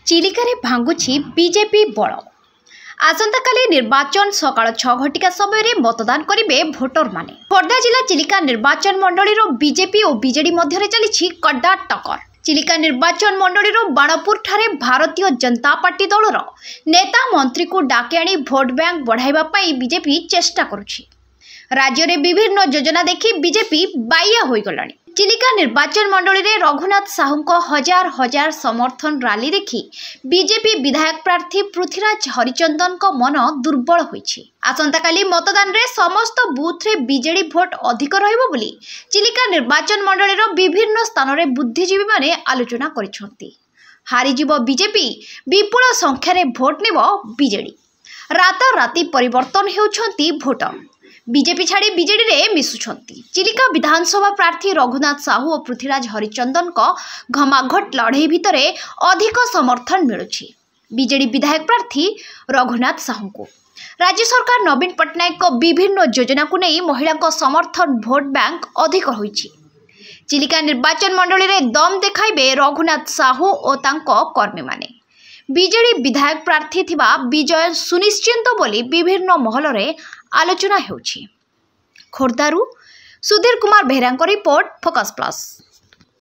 चिलिकारे भांगुछि BJP बल। आसंताकाली निर्वाचन सकाळ 6 घटिका समय मतदान करेंगे भोटर माने। खोर्धा जिला चिलिका निर्वाचन मंडलीर बीजेपी और बीजेडी मध्य चली कड्डा टक्कर। चिलिका निर्वाचन मंडलीर बाणपुर ठारे भारतीय जनता पार्टी दलर नेता मंत्री को डाके आनी भोट बैंक बढ़ाइबा पई बीजेपी चेष्टा करुछि। राज्य में विभिन्न योजना देखि बीजेपी बाइया होई गलानी। चिलिका निर्वाचन मंडली रे रघुनाथ साहू को हजार हजार समर्थन रैली देखि बीजेपी विधायक प्रार्थी पृथ्वीराज हरिचंदन को मन दुर्बल होइछि। आसंताकाली मतदान रे समस्त बूथ रे बीजेडी भोट अधिक रहिबो बोली चिलिका निर्वाचन मंडली रो विभिन्न स्थान रे बुद्धिजीवी माने आलोचना करिसथि। हारिजिबो बीजेपी, विपुल संख्या रे भोट नेबो बीजेडी। राताराती परिवर्तन हेउछंती भोटर। बीजेपी छाड़ी बीजेडी रे मिसुछंती। चिलिका विधानसभा प्रार्थी रघुनाथ साहू और पृथ्वीराज हरिचंदन को घमाघट लड़ाई भितर अधिक समर्थन मिलुछि बीजेडी विधायक प्रार्थी रघुनाथ साहू को। राज्य सरकार नवीन पट्टनायक को विभिन्न योजना को नहीं महिला को समर्थन भोट बैंक अधिक होइछि। चिलिका निर्वाचन मंडली रे दम देखाइबे रघुनाथ साहू और तांको कर्मी माने। बीजेडी विधायक प्रार्थी थिबा विजय सुनिश्चित बोली विभिन्न महल रे आलोचना हेउछि। खोर्धारू Sudhir Kumar Behera report, Focus plus.